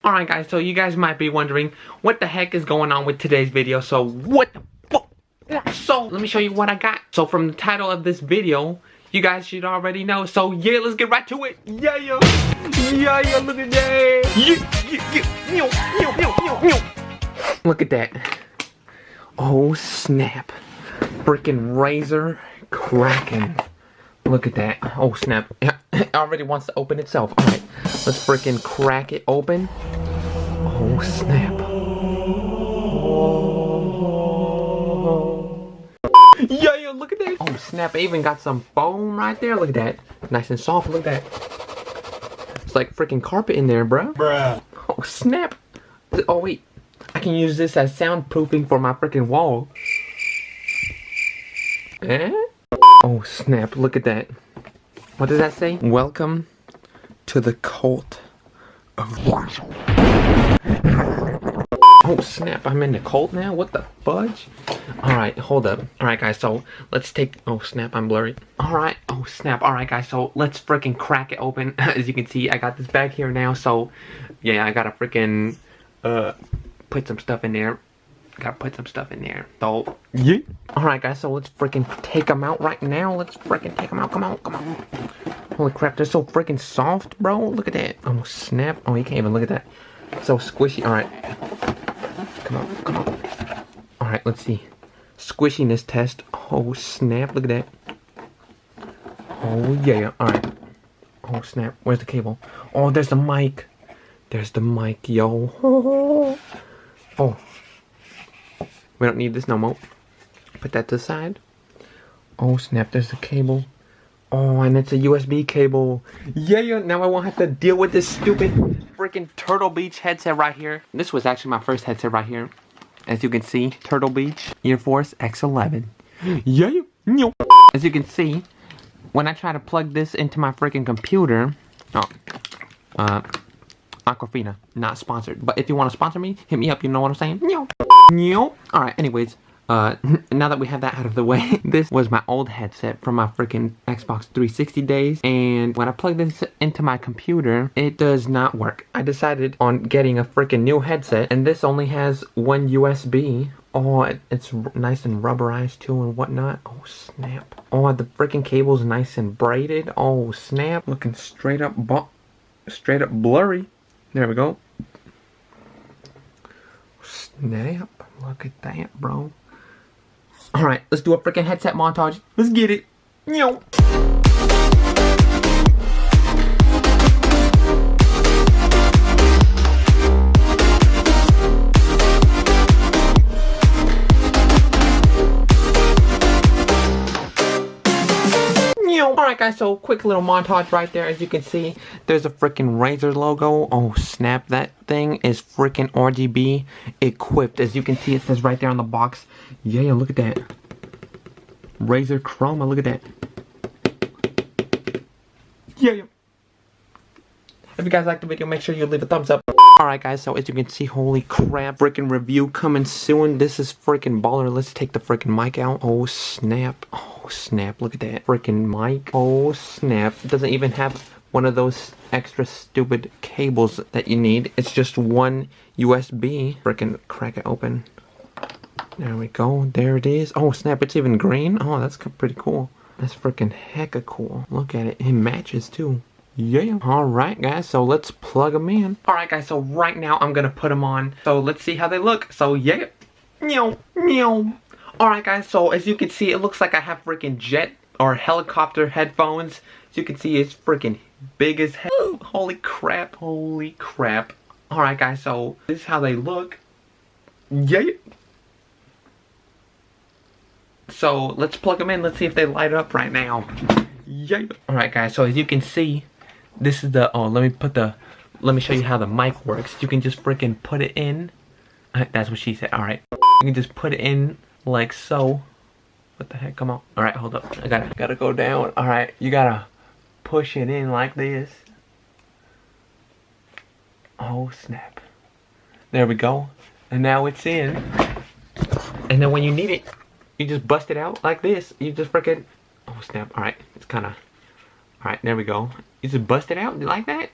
Alright guys, so you guys might be wondering what the heck is going on with today's video. So what the fuck? So let me show you what I got. So from the title of this video, you guys should already know. So yeah, let's get right to it. Yeah, look at that. Look at that. Oh snap. Freaking Razer Kraken. Look at that. Oh snap. It already wants to open itself. Alright, let's freaking crack it open. Oh snap. Yeah, look at that. Oh snap, I even got some foam right there. Look at that. Nice and soft. Look at that. It's like freaking carpet in there, bruh. Oh snap. Oh wait. I can use this as soundproofing for my freaking wall. Eh? Oh snap, look at that. What does that say? Welcome to the cult of Marshall. Oh snap, I'm in the cult now? What the fudge? Alright, hold up. Alright guys, so let's take... Oh snap, I'm blurry. Alright, oh snap. Alright guys, so let's freaking crack it open. As you can see, I got this bag here now, so... Yeah, I gotta freaking... put some stuff in there. Gotta put some stuff in there. So, yeah. Alright guys, so let's freaking take them out right now. Let's freaking take them out. Come on. Holy crap, they're so freaking soft, bro. Look at that. Oh, snap. Oh, you can't even look at that. So squishy. Alright. Come on. Alright, let's see. Squishiness test. Oh, snap. Look at that. Oh, yeah. Alright. Oh, snap. Where's the cable? Oh, there's the mic. There's the mic, yo. Oh. We don't need this no more. Put that to the side. Oh snap, there's the cable. Oh, and it's a USB cable. Yeah, now I won't have to deal with this stupid freaking Turtle Beach headset right here. This was actually my first headset right here. As you can see, Turtle Beach Air Force X11. Yeah. As you can see, when I try to plug this into my freaking computer... Aquafina, not sponsored. But if you want to sponsor me, hit me up, you know what I'm saying? Alright, anyways, now that we have that out of the way, this was my old headset from my freaking Xbox 360 days, and when I plug this into my computer, it does not work. I decided on getting a freaking new headset, and this only has one USB. Oh, it's nice and rubberized too and whatnot. Oh, snap. Oh, the freaking cable's nice and braided. Oh, snap. Looking straight up blurry. There we go. Snap. Look at that, bro. Alright, let's do a freaking headset montage. Let's get it. Yo. Alright guys, so quick little montage right there. As you can see, there's a freaking Razer logo. Oh snap, that thing is freaking RGB equipped. As you can see, it says right there on the box. Yeah, look at that. Razer Chroma, look at that. Yeah. If you guys liked the video, make sure you leave a thumbs up. Alright guys, so as you can see, holy crap, freaking review coming soon. This is freaking baller. Let's take the freaking mic out. Oh snap. Oh snap, look at that freaking mic. Oh snap. It doesn't even have one of those extra stupid cables that you need. It's just one USB. Freaking crack it open. There we go. There it is. Oh snap, it's even green. Oh, that's pretty cool. That's freaking hecka cool. Look at it. It matches too. Yeah. Alright guys, so let's plug them in. Alright guys, so right now I'm gonna put them on. So let's see how they look. So yeah. Alright guys, so as you can see, it looks like I have freaking jet or helicopter headphones. As you can see, it's freaking big as hell. Holy crap. Alright guys, so this is how they look. Yeah. So let's plug them in. Let's see if they light up right now. Yeah. Alright guys, so as you can see, this is the, let me show you how the mic works. You can just freaking put it in. That's what she said. Alright. You can just put it in like so. What the heck? Come on. Alright, hold up. I gotta go down. Alright, you gotta push it in like this. Oh snap. There we go. And now it's in. And then when you need it, you just bust it out like this. You just freaking... Oh snap. Alright, it's kinda... Alright, there we go. You just bust it out like that.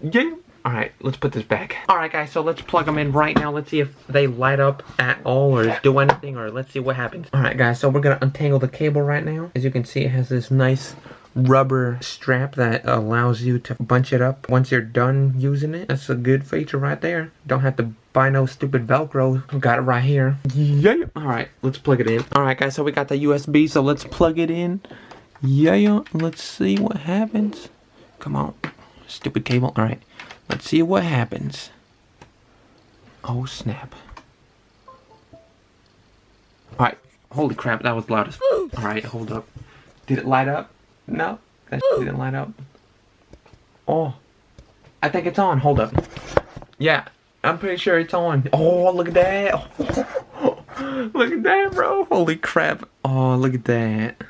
Yeah. Alright, let's put this back. Alright guys, so let's plug them in right now. Let's see if they light up at all or do anything, or let's see what happens. Alright guys, so we're gonna untangle the cable right now. As you can see, it has this nice rubber strap that allows you to bunch it up once you're done using it. That's a good feature right there. Don't have to buy no stupid Velcro. Got it right here. Yeah. Alright, let's plug it in. Alright guys, so we got the USB, so let's plug it in. Yeah, let's see what happens. Come on, stupid cable. Alright, let's see what happens. Oh snap. Alright, holy crap, that was loud as f. Alright, hold up. Did it light up? No, that didn't light up. Oh, I think it's on. Hold up. Yeah, I'm pretty sure it's on. Oh, look at that. Oh, look at that, bro. Holy crap. Oh, look at that.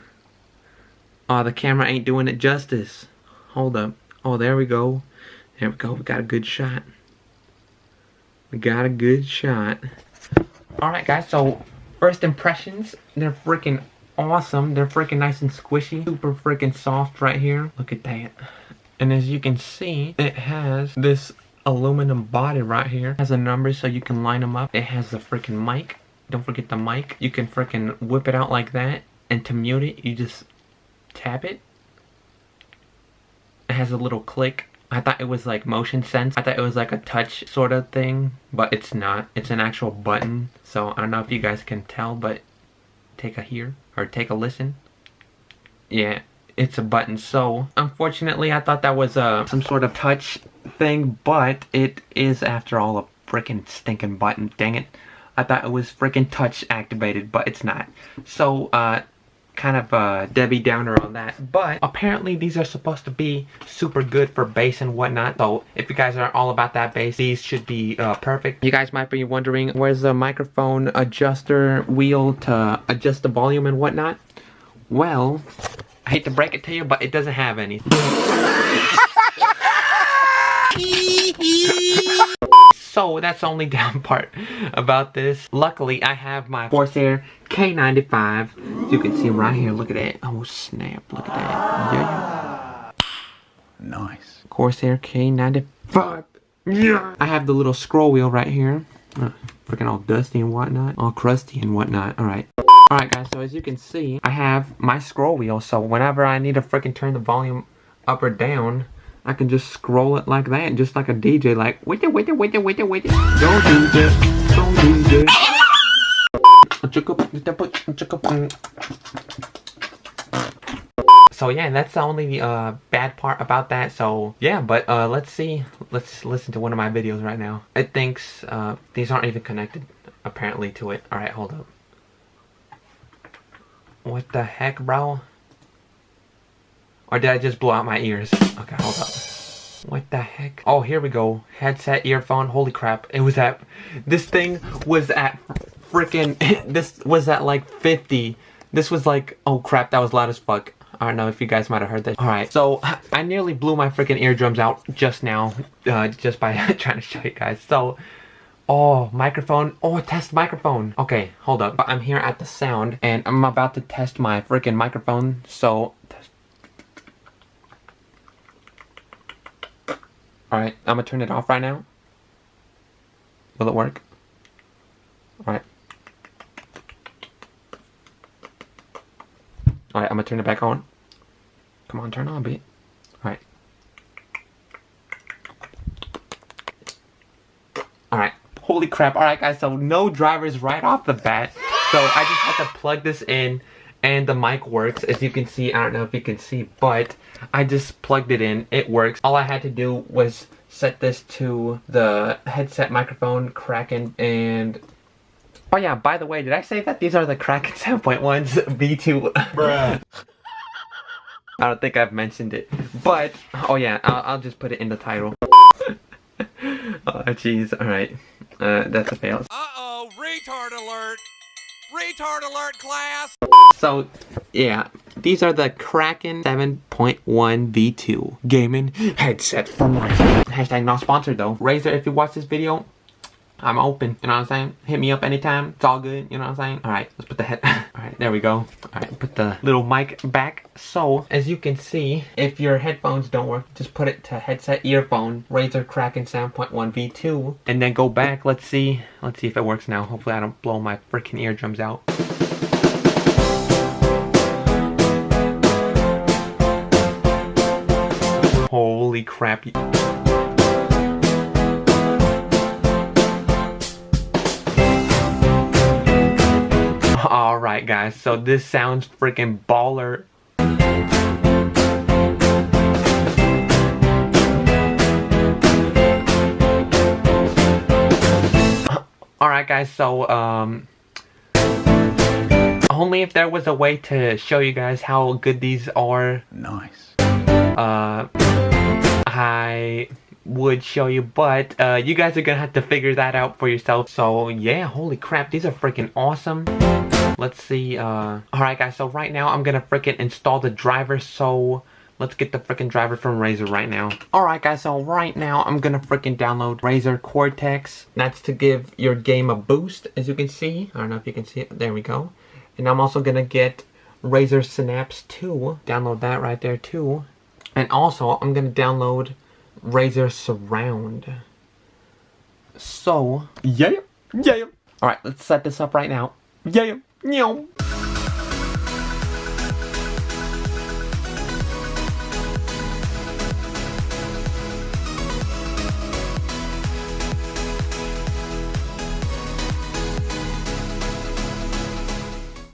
Oh, the camera ain't doing it justice. Hold up. Oh, there we go. There we go. We got a good shot. We got a good shot. Alright, guys. So, first impressions. They're freaking awesome. They're freaking nice and squishy. Super freaking soft right here. Look at that. And as you can see, it has this aluminum body right here. It has a number so you can line them up. It has the freaking mic. Don't forget the mic. You can freaking whip it out like that. And to mute it, you just tap it. It has a little click. I thought it was like motion sense. I thought it was like a touch sort of thing, but it's not. It's an actual button. So I don't know if you guys can tell, but take a hear or take a listen. Yeah, it's a button. So unfortunately, I thought that was some sort of touch thing, but it is after all a freaking stinking button. Dang it! I thought it was freaking touch activated, but it's not. So kind of Debbie Downer on that, but apparently these are supposed to be super good for bass and whatnot. So if you guys are all about that bass, these should be perfect. You guys might be wondering, where's the microphone adjuster wheel to adjust the volume and whatnot? Well, I hate to break it to you, but it doesn't have any. So that's the only down part about this. Luckily, I have my Corsair K95. You can see right here. Look at that. Oh snap! Look at that. Yeah. Nice. Corsair K95. Yeah. I have the little scroll wheel right here. Freaking all dusty and whatnot, all crusty and whatnot. All right. Alright guys, so as you can see, I have my scroll wheel, so whenever I need to freaking turn the volume up or down, I can just scroll it like that, just like a DJ, like, wait it. Don't do that, don't do that. So yeah, that's the only bad part about that. So yeah, but let's listen to one of my videos right now. It thinks these aren't even connected apparently to it. Alright, hold up. What the heck, bro? Or did I just blow out my ears? Okay, hold up. What the heck? Oh, here we go. Headset, earphone. Holy crap. It was at... This thing was at freaking... This was at like 50. This was like... Oh crap, that was loud as fuck. I don't know if you guys might have heard that. Alright, so I nearly blew my freaking eardrums out just now. Just by trying to show you guys. So... Oh, microphone. Oh, test microphone. Okay, hold up. I'm here at the sound, and I'm about to test my freaking microphone, so... Alright, I'm gonna turn it off right now. Will it work? Alright. Alright, I'm gonna turn it back on. Come on, turn on, beat. Alright. Alright. Holy crap. Alright guys, so no drivers right off the bat. So I just had to plug this in and the mic works. As you can see, I don't know if you can see, but I just plugged it in. It works. All I had to do was set this to the headset microphone, Kraken, and... Oh yeah, by the way, did I say that these are the Kraken 7.1s V2? Bruh. I don't think I've mentioned it. But, oh yeah, I'll just put it in the title. Oh jeez, alright. That's a fail. Uh-oh, retard alert! Retard alert, class! So, yeah, these are the Kraken 7.1 V2 gaming headset from Razer. Hashtag not sponsored though. Razer, if you watch this video, I'm open, you know what I'm saying? Hit me up anytime, it's all good, you know what I'm saying? Alright, let's put the head, alright, there we go. Alright, put the little mic back. So, as you can see, if your headphones don't work, just put it to headset earphone, Razer Kraken 7.1 V2, and then go back. Let's see if it works now. Hopefully I don't blow my freaking eardrums out. Holy crap. Alright guys, so this sounds freaking baller. Alright guys, so only if there was a way to show you guys how good these are. Nice. I would show you, but you guys are gonna have to figure that out for yourself. So yeah, holy crap, these are freaking awesome. Let's see, alright guys, so right now I'm gonna freaking install the driver, so let's get the freaking driver from Razer right now. Alright guys, so right now I'm gonna freaking download Razer Cortex. That's to give your game a boost, as you can see. I don't know if you can see it, there we go. And I'm also gonna get Razer Synapse 2, download that right there too. And also, I'm gonna download Razer Surround. So, yeah. Alright, let's set this up right now. Yeah.